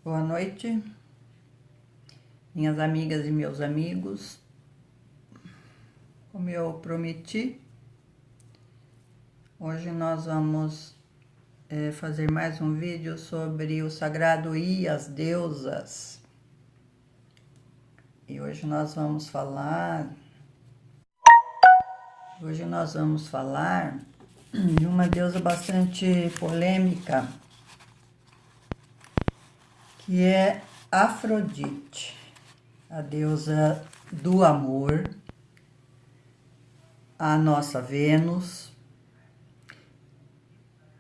Boa noite, minhas amigas e meus amigos. Como eu prometi, hoje nós vamos fazer mais um vídeo sobre o sagrado e as deusas. E hoje nós vamos falar de uma deusa bastante polêmica, que é Afrodite, a deusa do amor, a nossa Vênus.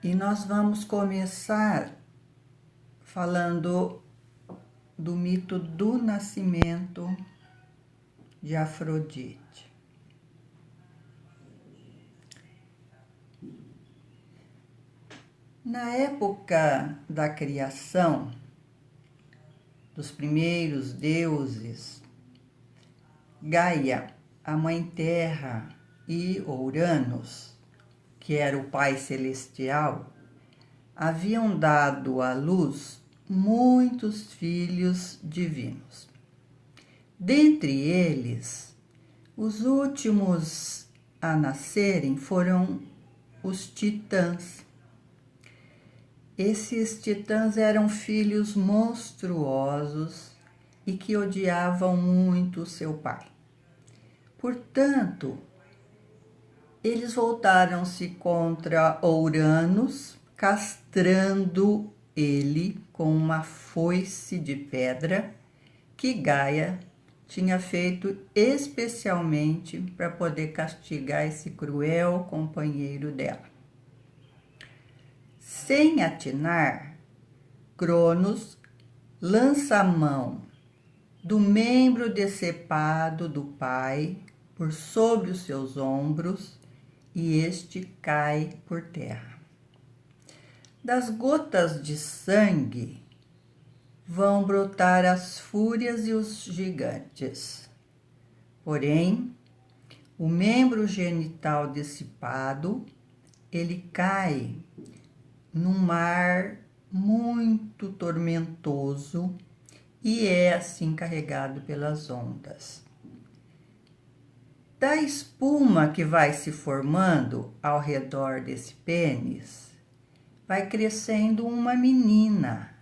E nós vamos começar falando do mito do nascimento de Afrodite. Na época da criação dos primeiros deuses, Gaia, a Mãe Terra, e Uranus, que era o Pai Celestial, haviam dado à luz muitos filhos divinos. Dentre eles, os últimos a nascerem foram os titãs. Esses titãs eram filhos monstruosos e que odiavam muito seu pai. Portanto, eles voltaram-se contra Uranus, castrando ele com uma foice de pedra que Gaia tinha feito especialmente para poder castigar esse cruel companheiro dela. Sem atinar, Cronos lança a mão do membro decepado do pai por sobre os seus ombros e este cai por terra. Das gotas de sangue vão brotar as fúrias e os gigantes. Porém, o membro genital dissipado, ele cai num mar muito tormentoso e é assim carregado pelas ondas. Da espuma que vai se formando ao redor desse pênis, vai crescendo uma menina.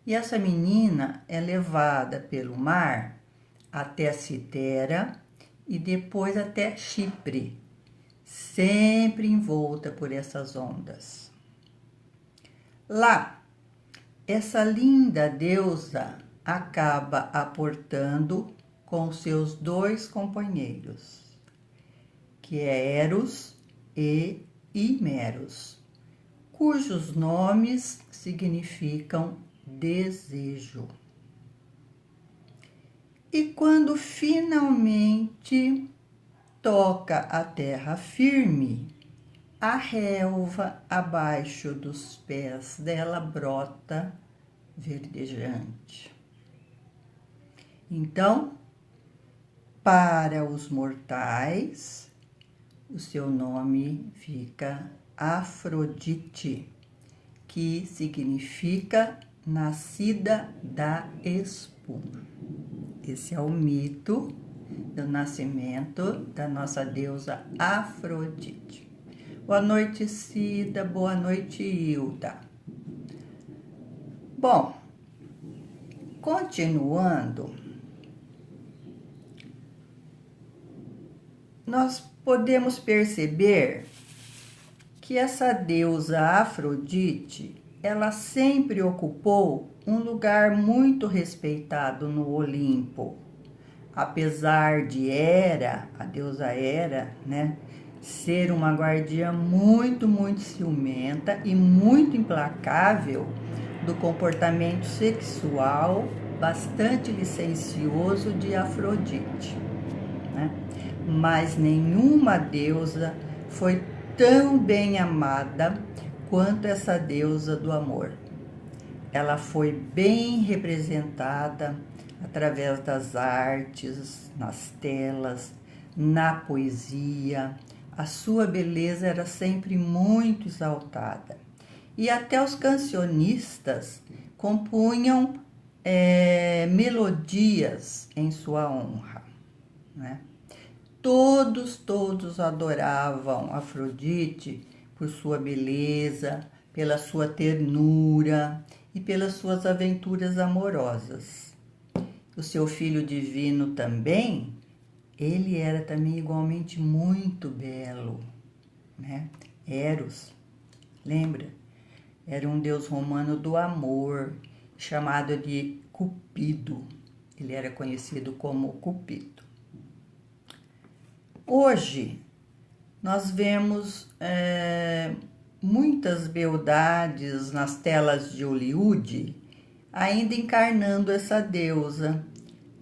E essa menina é levada pelo mar até Citera e depois até Chipre, sempre envolta por essas ondas. Lá, essa linda deusa acaba aportando com seus dois companheiros, que é Eros e Himeros, cujos nomes significam desejo. E quando finalmente toca a terra firme, a relva abaixo dos pés dela brota verdejante. Então, para os mortais, o seu nome fica Afrodite, que significa nascida da espuma. Esse é o mito do nascimento da nossa deusa Afrodite. Boa noite, Cida. Boa noite, Hilda. Bom, continuando, nós podemos perceber que essa deusa Afrodite, ela sempre ocupou um lugar muito respeitado no Olimpo. Apesar de Hera, a deusa Hera, ser uma guardiã muito ciumenta e muito implacável do comportamento sexual bastante licencioso de Afrodite, Mas nenhuma deusa foi tão bem amada quanto essa deusa do amor. Ela foi bem representada através das artes, nas telas, na poesia. A sua beleza era sempre muito exaltada. E até os cancionistas compunham melodias em sua honra, né? Todos adoravam Afrodite por sua beleza, pela sua ternura e pelas suas aventuras amorosas. O seu filho divino também, ele era também igualmente muito belo, né? Eros, lembra? Era um deus romano do amor, chamado de Cupido. Ele era conhecido como Cupido. Hoje, nós vemos muitas beldades nas telas de Hollywood, ainda encarnando essa deusa.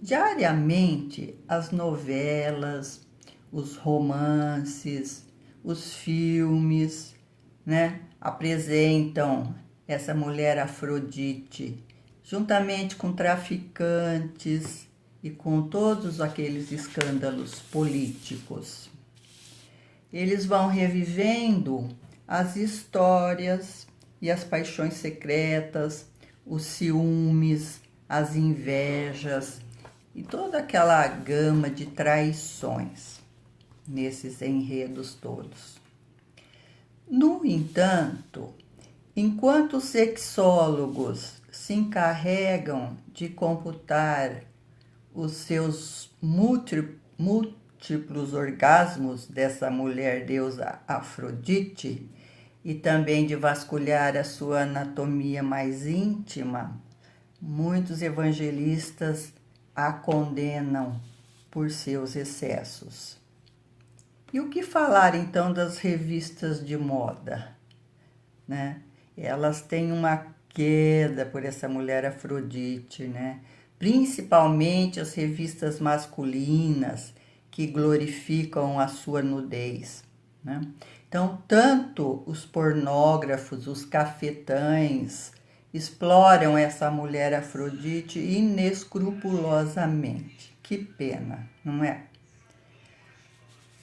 Diariamente, as novelas, os romances, os filmes, né, apresentam essa mulher Afrodite, juntamente com traficantes e com todos aqueles escândalos políticos. Eles vão revivendo as histórias e as paixões secretas, os ciúmes, as invejas e toda aquela gama de traições nesses enredos todos. No entanto, enquanto os sexólogos se encarregam de computar os seus múltiplos orgasmos dessa mulher deusa Afrodite e também de vasculhar a sua anatomia mais íntima, muitos evangelistas a condenam por seus excessos. E o que falar então das revistas de moda, né? Elas têm uma queda por essa mulher Afrodite, né? Principalmente as revistas masculinas que glorificam a sua nudez, né? Então, tanto os pornógrafos, os cafetães, exploram essa mulher Afrodite inescrupulosamente. Que pena, não é?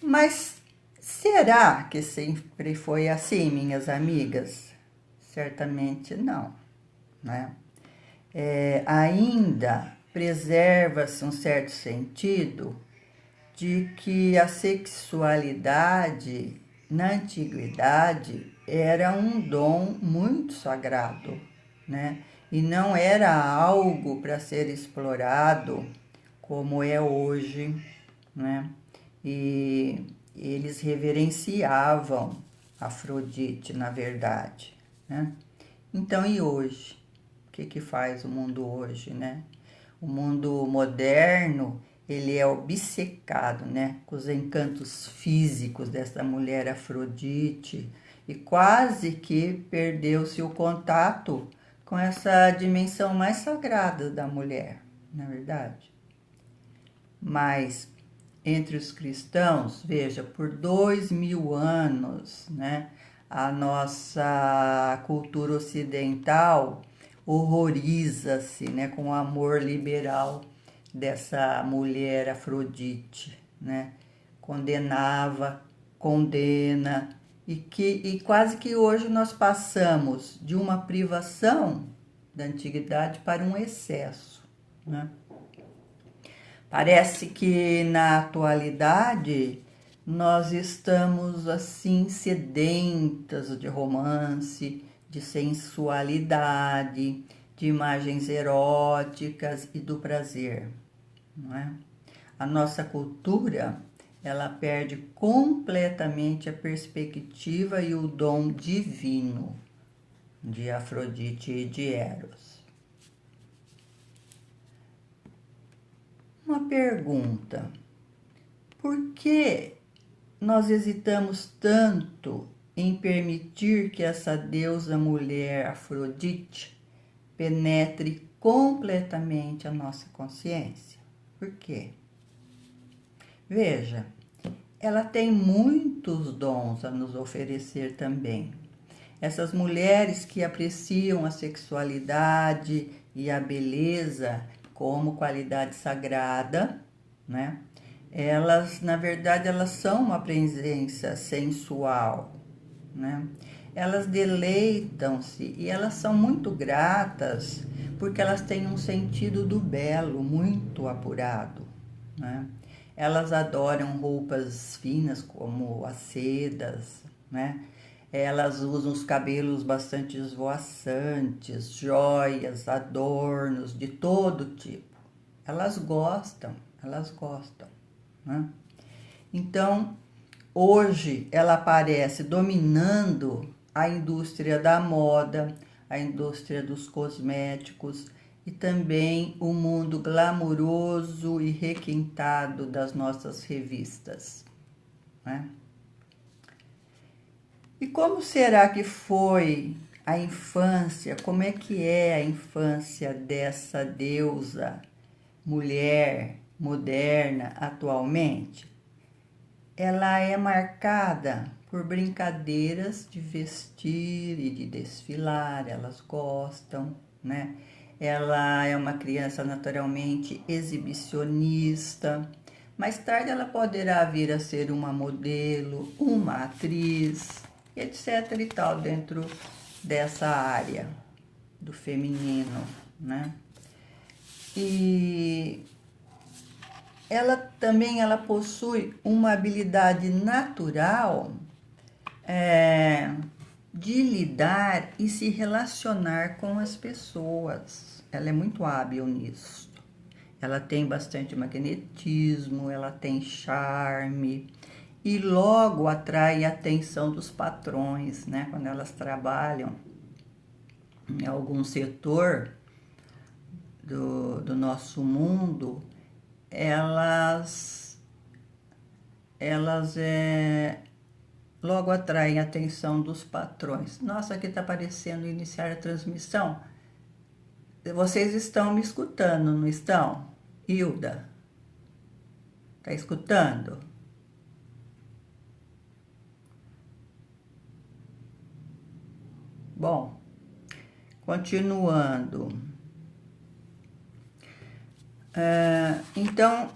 Mas será que sempre foi assim, minhas amigas? Certamente não, né? Ainda preserva-se um certo sentido de que a sexualidade na antiguidade era um dom muito sagrado, né? E não era algo para ser explorado como é hoje, né? E eles reverenciavam Afrodite, na verdade, né? Então, e hoje? O que faz o mundo hoje, né? O mundo moderno, ele é obcecado, né? Com os encantos físicos dessa mulher Afrodite e quase que perdeu-se o contato com essa dimensão mais sagrada da mulher, não é verdade? Mas entre os cristãos, veja, por 2000 anos, né, a nossa cultura ocidental horroriza-se, né, com o amor liberal dessa mulher Afrodite, né, condena, e quase que hoje nós passamos de uma privação da antiguidade para um excesso, né? Parece que na atualidade nós estamos assim sedentas de romance, de sensualidade, de imagens eróticas e do prazer, não é? A nossa cultura, ela perde completamente a perspectiva e o dom divino de Afrodite e de Eros. Uma pergunta: por que nós hesitamos tanto em permitir que essa deusa mulher Afrodite penetre completamente a nossa consciência? Por quê? Veja, ela tem muitos dons a nos oferecer também. Essas mulheres que apreciam a sexualidade e a beleza como qualidade sagrada, né? Elas, na verdade, elas são uma presença sensual, né? elas deleitam-se e elas são muito gratas porque elas têm um sentido do belo muito apurado, né? Elas adoram roupas finas como as sedas, né? Elas usam os cabelos bastante esvoaçantes, joias, adornos de todo tipo. Elas gostam, né? Então, hoje ela aparece dominando a indústria da moda, a indústria dos cosméticos e também o mundo glamouroso e requintado das nossas revistas, né? E como será que foi a infância? Como é que é a infância dessa deusa mulher moderna atualmente? Ela é marcada por brincadeiras de vestir e de desfilar, elas gostam, né? Ela é uma criança naturalmente exibicionista. Mais tarde ela poderá vir a ser uma modelo, uma atriz, etc e tal, dentro dessa área do feminino, né? E ela possui uma habilidade natural de lidar e se relacionar com as pessoas. Ela é muito hábil nisso. Ela tem bastante magnetismo, ela tem charme e logo atrai a atenção dos patrões, né? Quando elas trabalham em algum setor do nosso mundo, elas logo atraem a atenção dos patrões. Nossa, aqui está aparecendo iniciar a transmissão. Vocês estão me escutando, não estão? Hilda, está escutando? Bom, continuando. Então,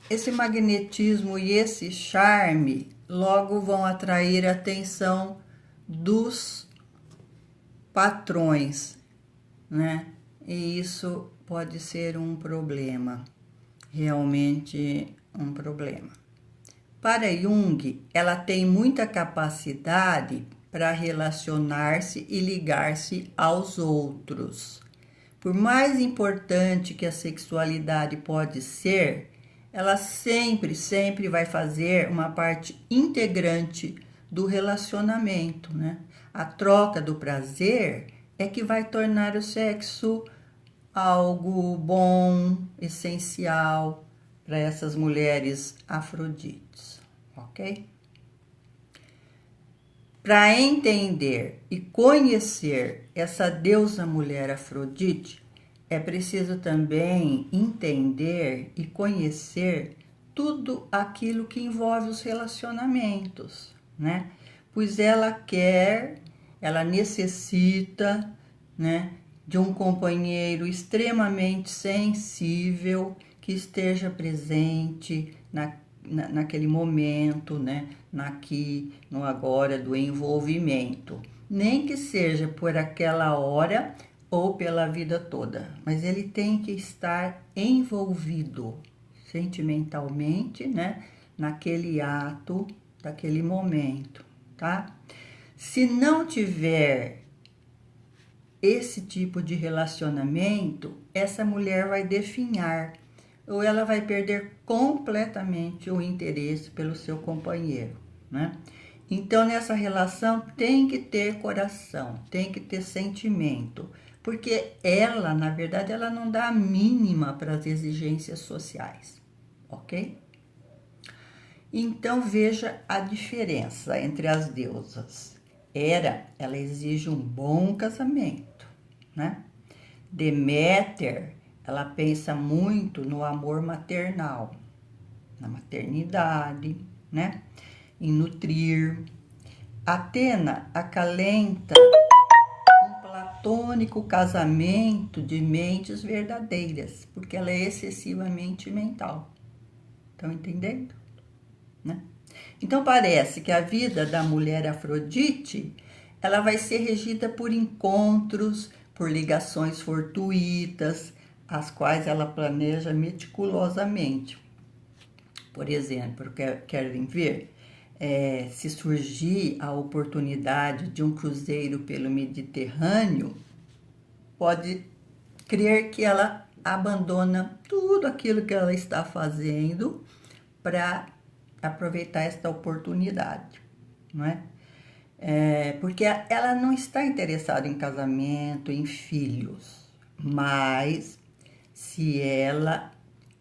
esse magnetismo e esse charme logo vão atrair a atenção dos patrões, né? E isso pode ser um problema, realmente um problema. Para Jung, ela tem muita capacidade para relacionar-se e ligar-se aos outros. Por mais importante que a sexualidade pode ser, ela sempre vai fazer uma parte integrante do relacionamento, né? A troca do prazer é que vai tornar o sexo algo bom, essencial para essas mulheres afrodites, ok? Para entender e conhecer essa deusa mulher Afrodite, é preciso também entender e conhecer tudo aquilo que envolve os relacionamentos, né? Pois ela necessita, né, de um companheiro extremamente sensível que esteja presente naquele momento, né? No agora do envolvimento. Nem que seja por aquela hora ou pela vida toda, mas ele tem que estar envolvido sentimentalmente, né? Naquele ato, daquele momento, tá? Se não tiver esse tipo de relacionamento, essa mulher vai definhar ou ela vai perder completamente o interesse pelo seu companheiro, né? Então, nessa relação tem que ter coração, tem que ter sentimento, porque ela, na verdade, ela não dá a mínima para as exigências sociais, ok? Então, veja a diferença entre as deusas. Hera, ela exige um bom casamento, né? Deméter, ela pensa muito no amor maternal, na maternidade, né? Em nutrir. Atena acalenta um platônico casamento de mentes verdadeiras, porque ela é excessivamente mental. Estão entendendo? Né? Então parece que a vida da mulher Afrodite ela vai ser regida por encontros, por ligações fortuitas, as quais ela planeja meticulosamente. Por exemplo, querem ver? Se surgir a oportunidade de um cruzeiro pelo Mediterrâneo, pode crer que ela abandona tudo aquilo que ela está fazendo para aproveitar esta oportunidade, não é? Porque ela não está interessada em casamento, em filhos, mas se ela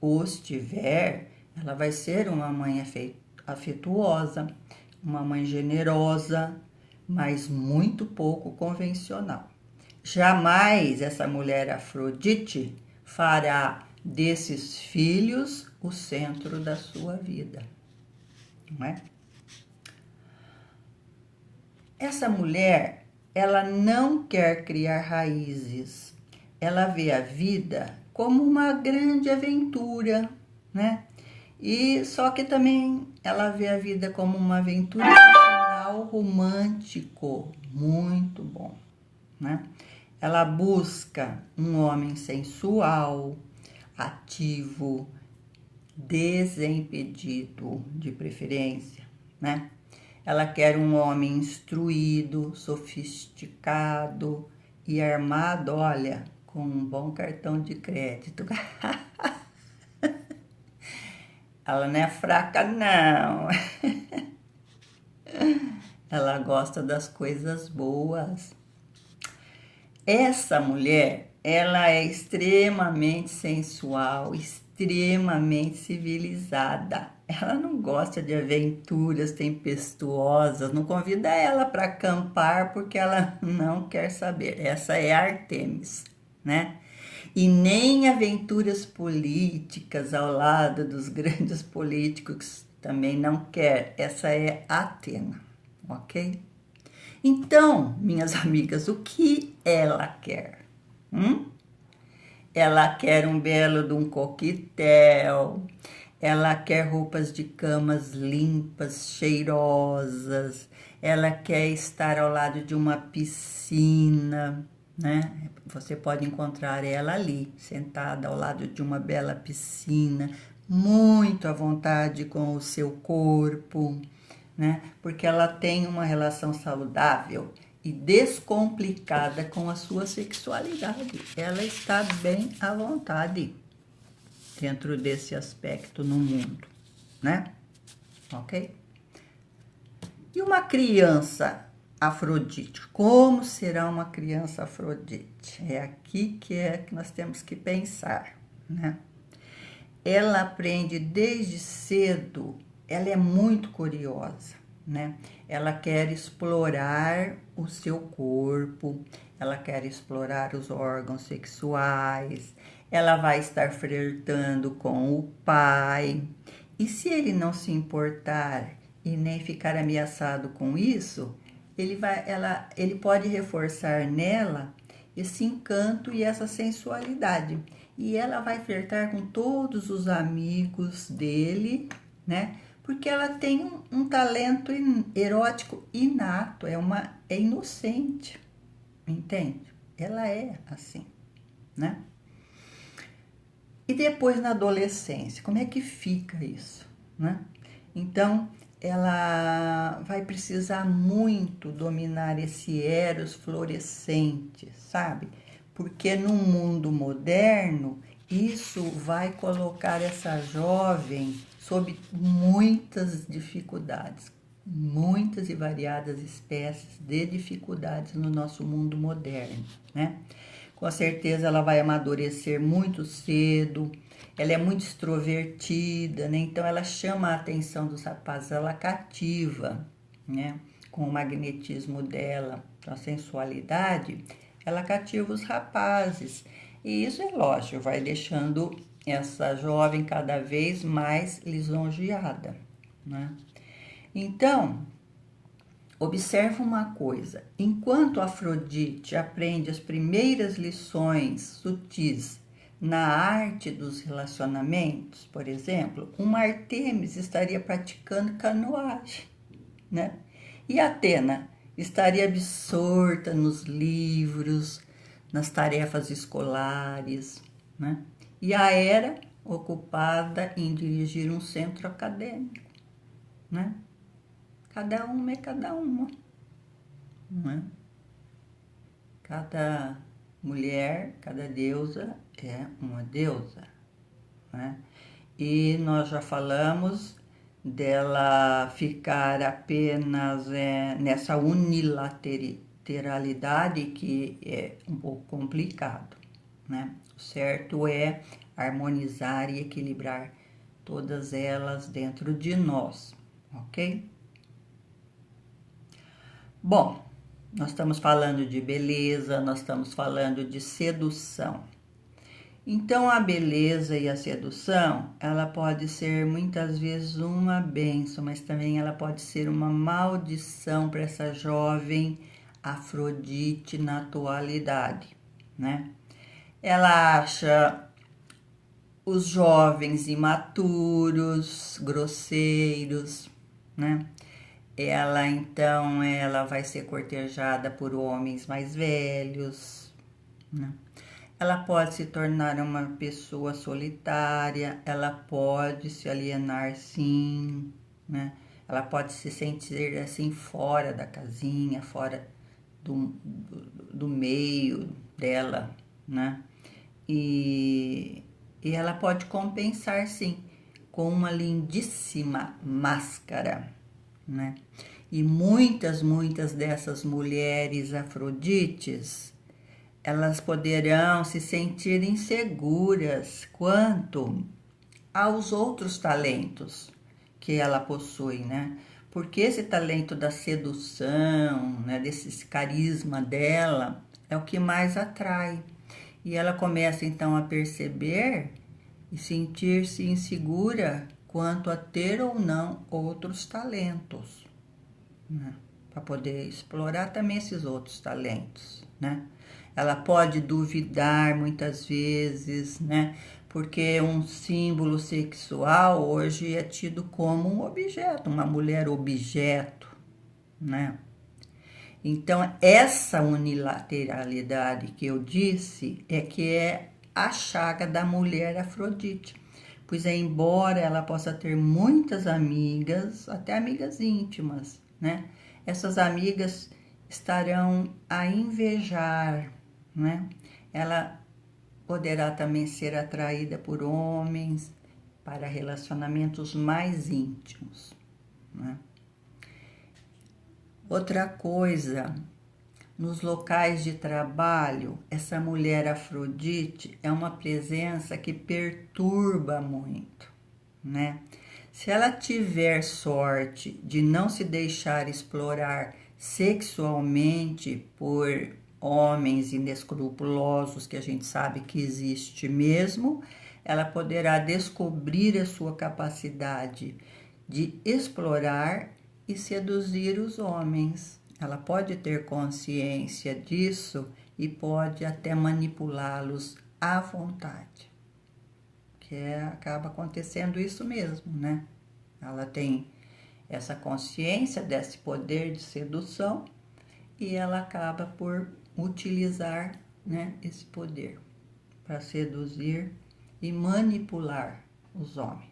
os tiver, ela vai ser uma mãe afetuosa, uma mãe generosa, mas muito pouco convencional. Jamais essa mulher Afrodite fará desses filhos o centro da sua vida, não é? Essa mulher, ela não quer criar raízes. Ela vê a vida como uma grande aventura, né? E só que também ela vê a vida como uma aventura com um final romântico, muito bom, né? Ela busca um homem sensual, ativo, desimpedido, de preferência, né? Ela quer um homem instruído, sofisticado e armado, olha, com um bom cartão de crédito. Ela não é fraca, não. Ela gosta das coisas boas. Essa mulher, ela é extremamente sensual, extremamente civilizada. Ela não gosta de aventuras tempestuosas, não convida ela para acampar porque ela não quer saber. Essa é Ártemis, né? E nem aventuras políticas ao lado dos grandes políticos também não quer. Essa é Atena, ok? Então, minhas amigas, o que ela quer? Ela quer um belo de um coquetel, ela quer roupas de camas limpas, cheirosas, ela quer estar ao lado de uma piscina, né? Você pode encontrar ela ali, sentada ao lado de uma bela piscina, muito à vontade com o seu corpo, né? Porque ela tem uma relação saudável e descomplicada com a sua sexualidade. Ela está bem à vontade dentro desse aspecto no mundo, né? Ok? E uma criança Afrodite? Como será uma criança Afrodite? É aqui que nós temos que pensar, né? Ela aprende desde cedo, ela é muito curiosa, né? Ela quer explorar o seu corpo, ela quer explorar os órgãos sexuais, ela vai estar flertando com o pai. E se ele não se importar e nem ficar ameaçado com isso, ele pode reforçar nela esse encanto e essa sensualidade. E ela vai flertar com todos os amigos dele, né? Porque ela tem um talento erótico inato, é inocente, entende? Ela é assim, né? E depois na adolescência, como é que fica isso, né? Então, ela vai precisar muito dominar esse eros florescente, sabe? Porque no mundo moderno, isso vai colocar essa jovem sob muitas dificuldades, muitas e variadas espécies de dificuldades no nosso mundo moderno, né? Com certeza ela vai amadurecer muito cedo, ela é muito extrovertida, né? Então ela chama a atenção dos rapazes, ela cativa, né? Com o magnetismo dela, com a sensualidade, ela cativa os rapazes. E isso é lógico, vai deixando essa jovem cada vez mais lisonjeada, né? Então, observa uma coisa, enquanto Afrodite aprende as primeiras lições sutis na arte dos relacionamentos, por exemplo, uma Ártemis estaria praticando canoagem, né? E Atena estaria absorta nos livros, nas tarefas escolares, né? E a era ocupada em dirigir um centro acadêmico, né? Cada uma é cada uma, não é? Cada mulher, cada deusa é uma deusa, né? E nós já falamos dela ficar apenas nessa unilateralidade que é um pouco complicado, né? O certo é harmonizar e equilibrar todas elas dentro de nós, ok? Bom, nós estamos falando de beleza, nós estamos falando de sedução. Então, a beleza e a sedução, ela pode ser muitas vezes uma bênção, mas também ela pode ser uma maldição para essa jovem Afrodite na atualidade, né? Ela acha os jovens imaturos, grosseiros, né? Ela vai ser cortejada por homens mais velhos, né? Ela pode se tornar uma pessoa solitária, ela pode se alienar, sim, né? Ela pode se sentir assim fora da casinha, fora do meio dela, né? E ela pode compensar, sim, com uma lindíssima máscara, né? E muitas dessas mulheres afrodites, elas poderão se sentir inseguras quanto aos outros talentos que ela possui, né? Porque esse talento da sedução, né, desse carisma dela, é o que mais atrai. E ela começa então a perceber e sentir-se insegura quanto a ter ou não outros talentos, né? Para poder explorar também esses outros talentos, né? Ela pode duvidar muitas vezes, né? Porque um símbolo sexual hoje é tido como um objeto, uma mulher objeto, né? Então, essa unilateralidade que eu disse é que é a chaga da mulher Afrodite. Pois é, embora ela possa ter muitas amigas, até amigas íntimas, né? Essas amigas estarão a invejar, né? Ela poderá também ser atraída por homens para relacionamentos mais íntimos, né? Outra coisa, nos locais de trabalho, essa mulher Afrodite é uma presença que perturba muito, né? Se ela tiver sorte de não se deixar explorar sexualmente por homens inescrupulosos, que a gente sabe que existe mesmo, ela poderá descobrir a sua capacidade de explorar e seduzir os homens. Ela pode ter consciência disso e pode até manipulá-los à vontade. Acaba acontecendo isso mesmo, né? Ela tem essa consciência desse poder de sedução e ela acaba por utilizar, né, esse poder para seduzir e manipular os homens.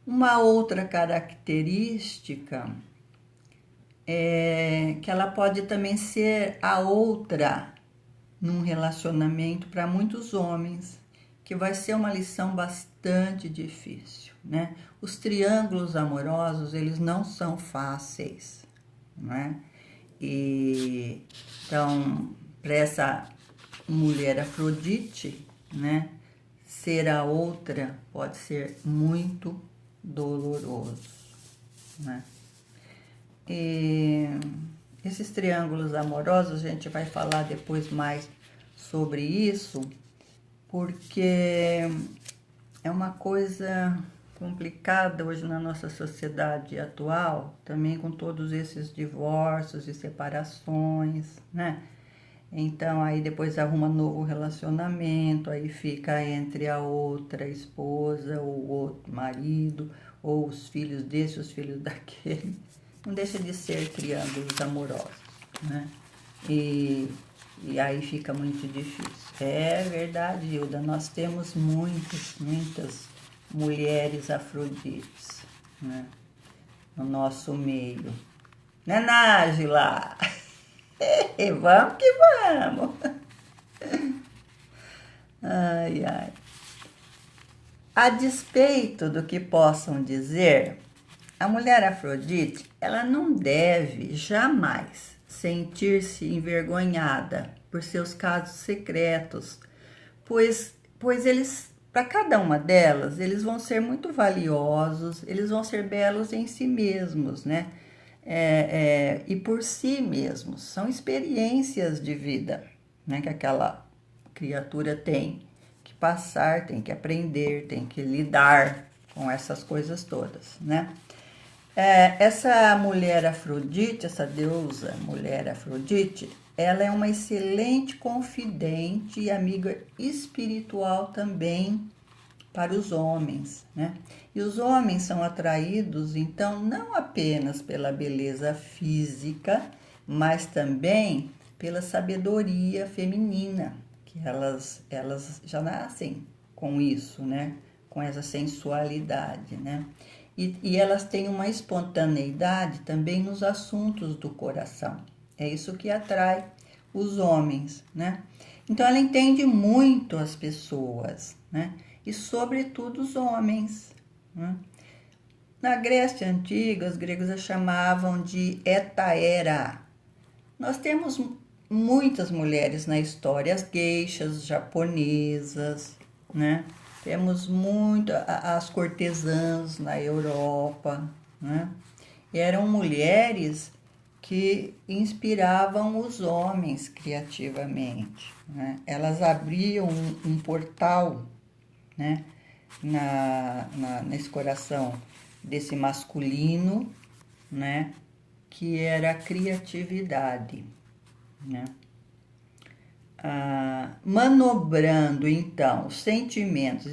Uma outra característica é que ela pode também ser a outra num relacionamento para muitos homens, que vai ser uma lição bastante difícil, né? Os triângulos amorosos, eles não são fáceis, né? E então, para essa mulher Afrodite, né, ser a outra pode ser muito doloroso, né? E esses triângulos amorosos, a gente vai falar depois mais sobre isso, porque é uma coisa complicada hoje na nossa sociedade atual, também com todos esses divórcios e separações, né? Então, aí depois arruma novo relacionamento, aí fica entre a outra esposa, ou o outro marido, ou os filhos desse, os filhos daquele, não deixa de ser triângulos amorosos, né? E aí fica muito difícil. É verdade, Hilda, nós temos muitas mulheres Afrodites, né, no nosso meio. Né, Nájila? Vamos que vamos! Ai, ai. A despeito do que possam dizer, a mulher Afrodite, ela não deve jamais sentir-se envergonhada por seus casos secretos, pois eles, para cada uma delas, eles vão ser muito valiosos, eles vão ser belos em si mesmos, né? E por si mesmos, são experiências de vida, né, que aquela criatura tem que passar, tem que aprender, tem que lidar com essas coisas todas, né? Essa mulher Afrodite, essa deusa mulher Afrodite, ela é uma excelente confidente e amiga espiritual também para os homens, né? E os homens são atraídos, então, não apenas pela beleza física, mas também pela sabedoria feminina, que elas já nascem com isso, né? Com essa sensualidade, né? E elas têm uma espontaneidade também nos assuntos do coração. É isso que atrai os homens, né? Então, ela entende muito as pessoas, né? E, sobretudo, os homens, né? Na Grécia Antiga, os gregos a chamavam de hetaera. Nós temos muitas mulheres na história, as geishas japonesas, né? Temos muito as cortesãs na Europa, né? E eram mulheres que inspiravam os homens criativamente, né? Elas abriam um portal, né, nesse coração desse masculino, né, que era a criatividade, né? Manobrando então os sentimentos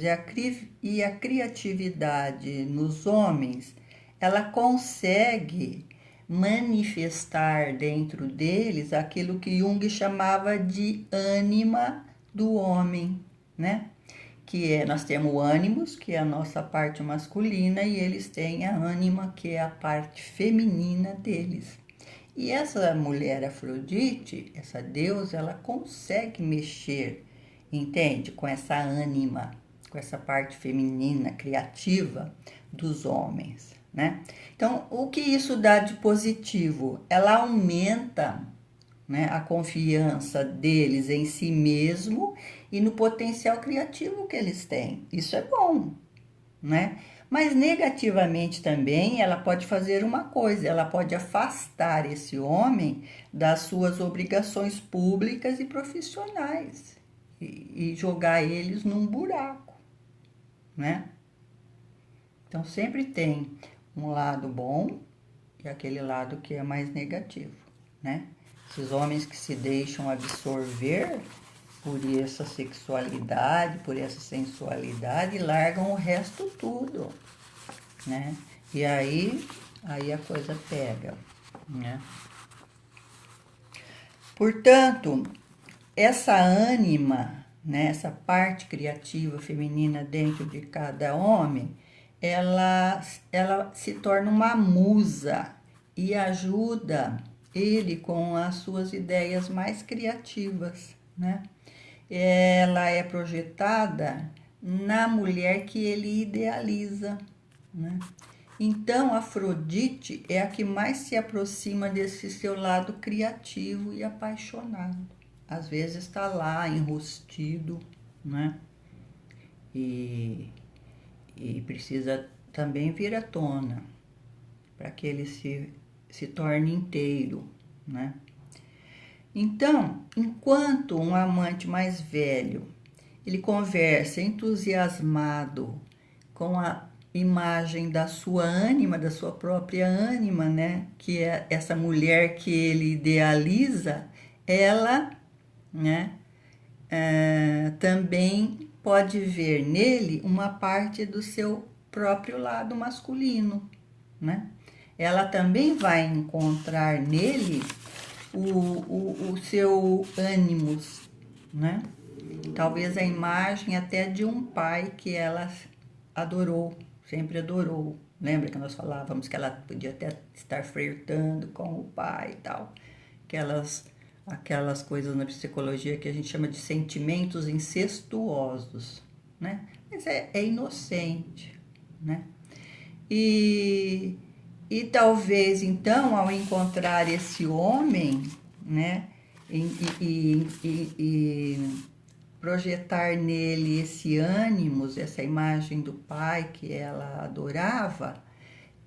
e a criatividade nos homens, ela consegue manifestar dentro deles aquilo que Jung chamava de ânima do homem, né? Nós temos o ânimos, que é a nossa parte masculina, e eles têm a ânima, que é a parte feminina deles. E essa mulher Afrodite, essa deusa, ela consegue mexer, entende? Com essa ânima, com essa parte feminina, criativa dos homens, né? Então, o que isso dá de positivo? Ela aumenta, né, a confiança deles em si mesmo e no potencial criativo que eles têm. Isso é bom, né? Mas negativamente também ela pode fazer uma coisa, ela pode afastar esse homem das suas obrigações públicas e profissionais e jogar eles num buraco, né? Então sempre tem um lado bom e aquele lado que é mais negativo, né? Esses homens que se deixam absorver por essa sexualidade, por essa sensualidade, largam o resto tudo, né? E aí a coisa pega, né? Portanto, essa ânima, né, essa parte criativa feminina dentro de cada homem, ela se torna uma musa e ajuda ele com as suas ideias mais criativas, né? Ela é projetada na mulher que ele idealiza, né? Então, Afrodite é a que mais se aproxima desse seu lado criativo e apaixonado. Às vezes está lá enrustido, né? E precisa também vir à tona para que ele se torne inteiro, né? Então, enquanto um amante mais velho, ele conversa entusiasmado com a imagem da sua ânima, da sua própria ânima, né? Que é essa mulher que ele idealiza, ela, né? Também pode ver nele uma parte do seu próprio lado masculino, né? ela também vai encontrar nele o seu ânimos, né? Talvez a imagem até de um pai que ela adorou, sempre adorou. Lembra que nós falávamos que ela podia até estar flertando com o pai e tal? Aquelas coisas na psicologia que a gente chama de sentimentos incestuosos, né? Mas é inocente, né? E talvez, então, ao encontrar esse homem, né? E projetar nele esse ânimos, essa imagem do pai que ela adorava,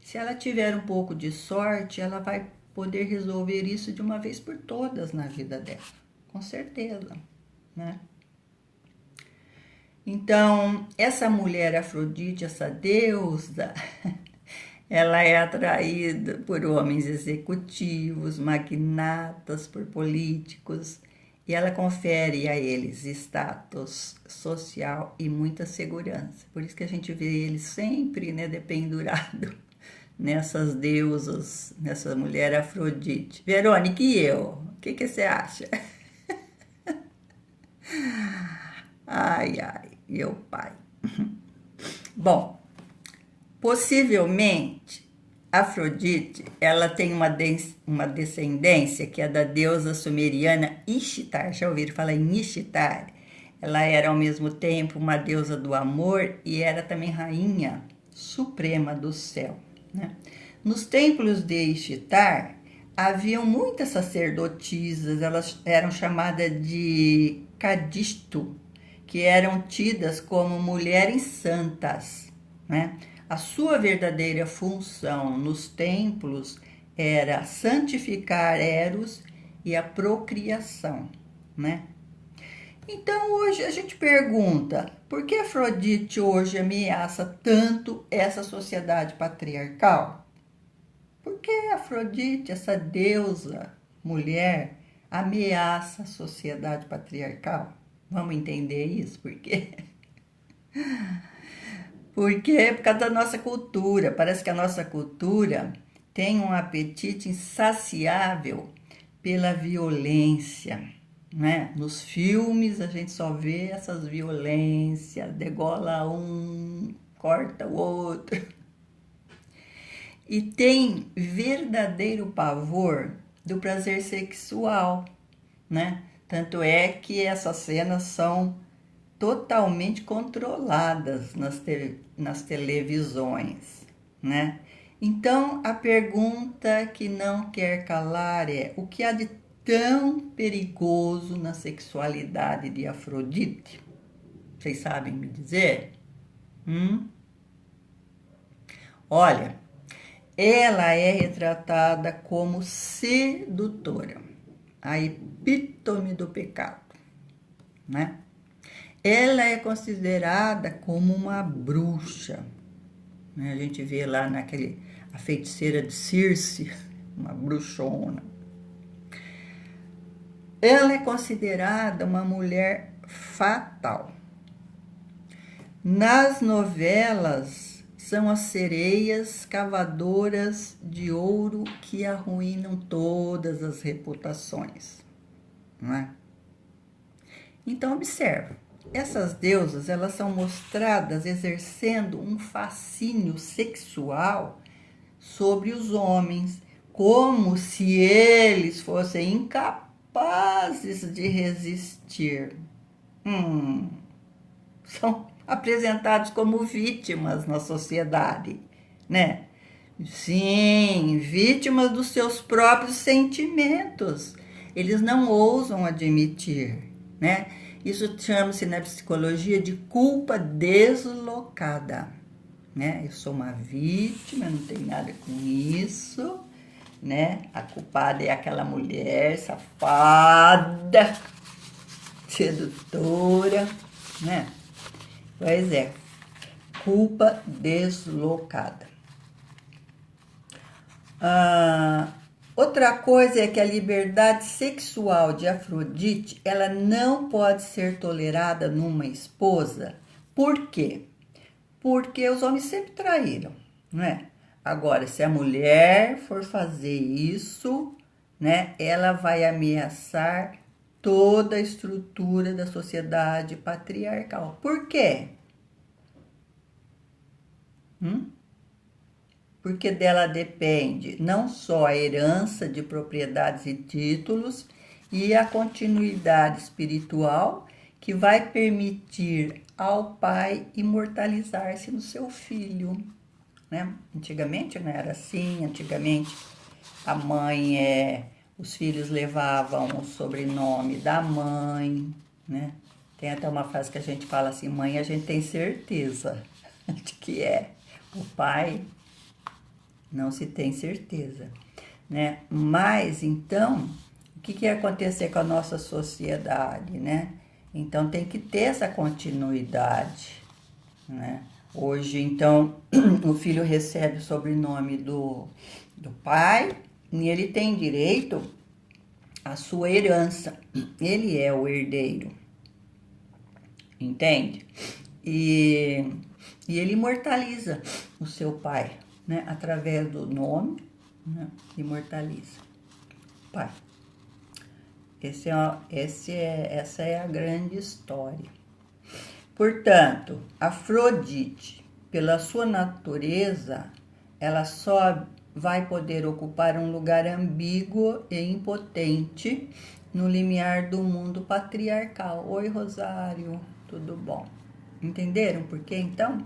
se ela tiver um pouco de sorte, ela vai poder resolver isso de uma vez por todas na vida dela, com certeza, né? Então, essa mulher Afrodite, essa deusa, ela é atraída por homens executivos, magnatas, por políticos, e ela confere a eles status social e muita segurança. Por isso que a gente vê eles sempre, né, dependurado nessas deusas, nessa mulher Afrodite. Verônica, e eu? O que você acha? Ai, ai, meu pai. Bom, possivelmente, Afrodite, ela tem uma descendência que é da deusa sumeriana Ishtar. Já ouviram falar em Ishtar? Ela era ao mesmo tempo uma deusa do amor e era também rainha suprema do céu, né? Nos templos de Ishtar, haviam muitas sacerdotisas, elas eram chamadas de Cadisto, que eram tidas como mulheres santas, né? A sua verdadeira função nos templos era santificar Eros e a procriação, né? Então hoje a gente pergunta, por que Afrodite hoje ameaça tanto essa sociedade patriarcal? Por que Afrodite, essa deusa mulher, ameaça a sociedade patriarcal? Vamos entender isso? Por quê? Porque é por causa da nossa cultura. Parece que a nossa cultura tem um apetite insaciável pela violência, né? Nos filmes a gente só vê essas violências, degola um, corta o outro. E tem verdadeiro pavor do prazer sexual, né? Tanto é que essas cenas são totalmente controladas nas televisões, né? Então, a pergunta que não quer calar é: o que há de tão perigoso na sexualidade de Afrodite? Vocês sabem me dizer? Olha, ela é retratada como sedutora, a epítome do pecado, né? Ela é considerada como uma bruxa, né? A gente vê lá a feiticeira de Circe, uma bruxona. Ela é considerada uma mulher fatal. Nas novelas, são as sereias cavadoras de ouro que arruinam todas as reputações, não é? Então, observa, essas deusas, elas são mostradas exercendo um fascínio sexual sobre os homens, como se eles fossem incapazes de resistir. São apresentados como vítimas na sociedade, né? Sim, vítimas dos seus próprios sentimentos. Eles não ousam admitir, né? Isso chama-se na psicologia de culpa deslocada, né? Eu sou uma vítima, não tem nada com isso, né? A culpada é aquela mulher safada, sedutora, né? Pois é, culpa deslocada. Outra coisa é que a liberdade sexual de Afrodite, ela não pode ser tolerada numa esposa. Por quê? Porque os homens sempre traíram, não é? Agora, se a mulher for fazer isso, né, ela vai ameaçar toda a estrutura da sociedade patriarcal. Por quê? Porque dela depende não só a herança de propriedades e títulos e a continuidade espiritual que vai permitir ao pai imortalizar-se no seu filho, né? Antigamente não era assim, antigamente a mãe os filhos levavam o sobrenome da mãe, né? Tem até uma frase que a gente fala assim, mãe, a gente tem certeza de que é. O pai não se tem certeza, né? Mas, então, o que ia acontecer com a nossa sociedade, né? Então, tem que ter essa continuidade, né? Hoje, então, o filho recebe o sobrenome do pai e ele tem direito à sua herança. Ele é o herdeiro, entende? E ele imortaliza o seu pai, né? Através do nome, né? Imortaliza. Pai. Essa é a grande história. Portanto, Afrodite, pela sua natureza, ela só vai poder ocupar um lugar ambíguo e impotente no limiar do mundo patriarcal. Oi, Rosário, tudo bom? Entenderam por quê, então?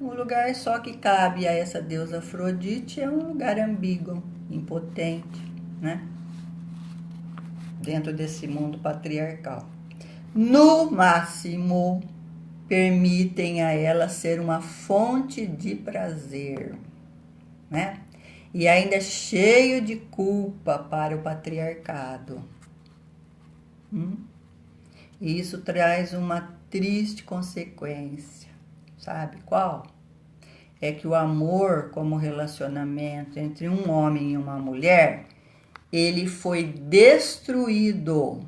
Um lugar só que cabe a essa deusa Afrodite é um lugar ambíguo, impotente, né? Dentro desse mundo patriarcal. No máximo, permitem a ela ser uma fonte de prazer, né? E ainda cheio de culpa para o patriarcado. E isso traz uma triste consequência. Sabe qual? É que o amor como relacionamento entre um homem e uma mulher, ele foi destruído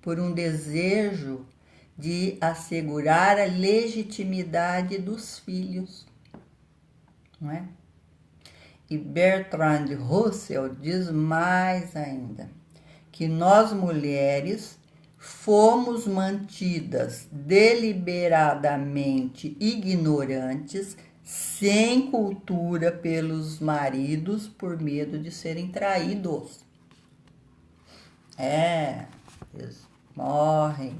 por um desejo de assegurar a legitimidade dos filhos, não é? E Bertrand Russell diz mais ainda, que nós mulheres fomos mantidas deliberadamente ignorantes, sem cultura pelos maridos, por medo de serem traídos. Eles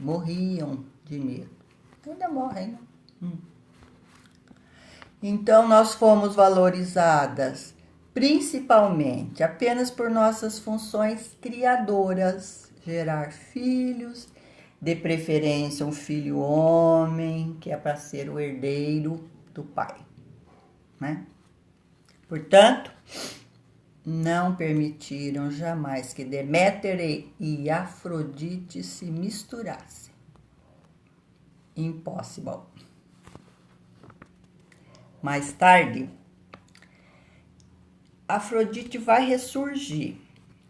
morriam de medo. Ainda morrem, né? Então, nós fomos valorizadas, principalmente, apenas por nossas funções criadoras, gerar filhos, de preferência um filho homem, que é para ser o herdeiro do pai, né? Portanto, não permitiram jamais que Deméter e Afrodite se misturassem. Impossible. Mais tarde, Afrodite vai ressurgir.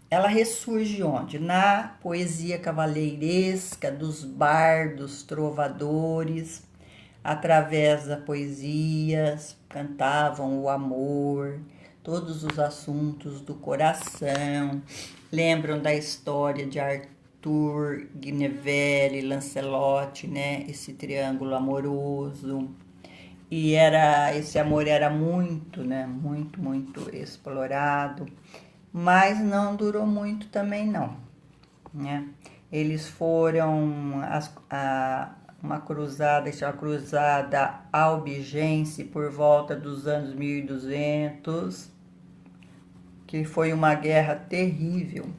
Ela ressurge onde? Na poesia cavaleiresca dos bardos, trovadores, através das poesias, cantavam o amor, todos os assuntos do coração. Lembram da história de Arthur, Guinevere e Lancelot, né? Esse triângulo amoroso. E esse amor era muito, né? Muito explorado. Mas não durou muito também, não, né? Eles foram uma cruzada, chamada Cruzada Albigense, por volta dos anos 1200, que foi uma guerra terrível,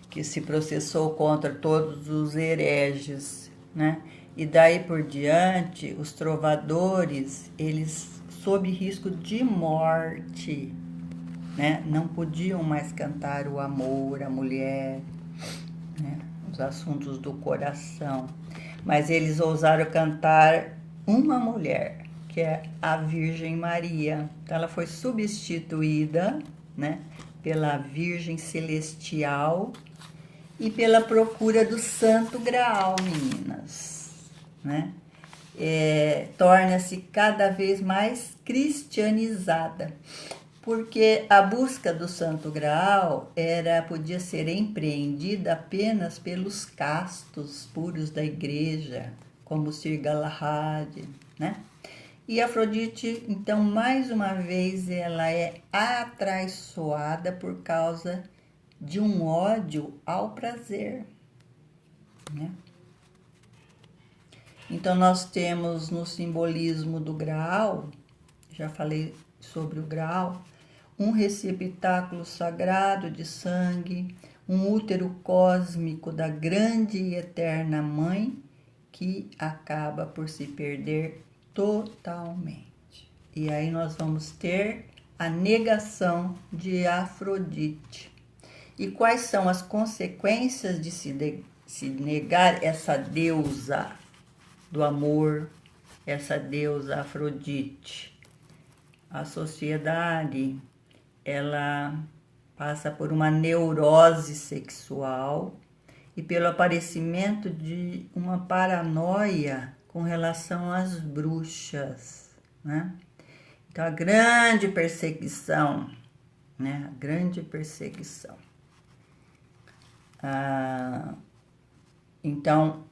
que se processou contra todos os hereges, né? E daí por diante, os trovadores, eles sob risco de morte, né? Não podiam mais cantar o amor, a mulher, né? Os assuntos do coração. Mas eles ousaram cantar uma mulher, que é a Virgem Maria. Então, ela foi substituída, né, pela Virgem Celestial e pela procura do Santo Graal, meninas, né? torna-se cada vez mais cristianizada, porque a busca do Santo Graal podia ser empreendida apenas pelos castos puros da igreja, como Sir Galahad, né? E Afrodite, então, mais uma vez, ela é atraiçoada por causa de um ódio ao prazer, né? Então, nós temos no simbolismo do Graal, já falei sobre o Graal, um receptáculo sagrado de sangue, um útero cósmico da grande e eterna Mãe, que acaba por se perder totalmente. E aí nós vamos ter a negação de Afrodite. E quais são as consequências de se negar essa deusa do amor, essa deusa Afrodite? A sociedade, ela passa por uma neurose sexual e pelo aparecimento de uma paranoia com relação às bruxas, né? Então, a grande perseguição, né? A grande perseguição. Então,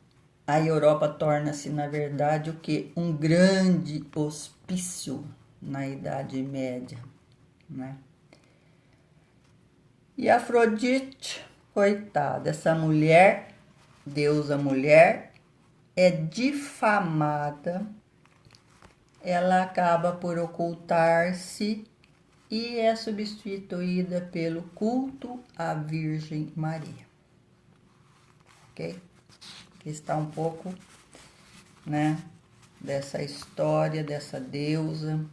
a Europa torna-se, na verdade, o que? Um grande hospício na Idade Média, né? E Afrodite, coitada, essa mulher, deusa mulher, é difamada, ela acaba por ocultar-se e é substituída pelo culto à Virgem Maria. Ok? Aqui está um pouco, né, dessa história, dessa deusa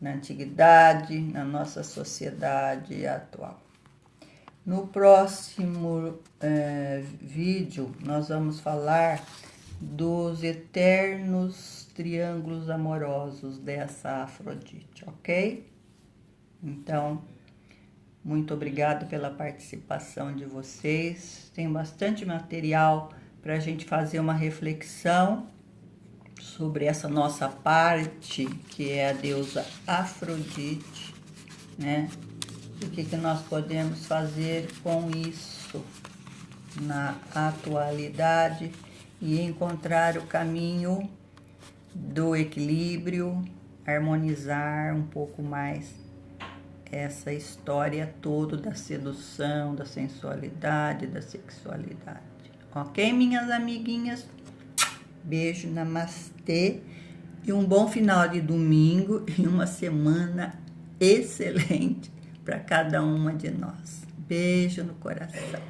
na antiguidade, na nossa sociedade atual. No próximo vídeo, nós vamos falar dos eternos triângulos amorosos dessa Afrodite, ok? Então, muito obrigado pela participação de vocês. Tem bastante material para a gente fazer uma reflexão sobre essa nossa parte, que é a deusa Afrodite, né? E o que nós podemos fazer com isso na atualidade e encontrar o caminho do equilíbrio, harmonizar um pouco mais essa história toda da sedução, da sensualidade, da sexualidade. Ok, minhas amiguinhas? Beijo, namastê e um bom final de domingo e uma semana excelente para cada uma de nós. Beijo no coração,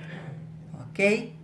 ok?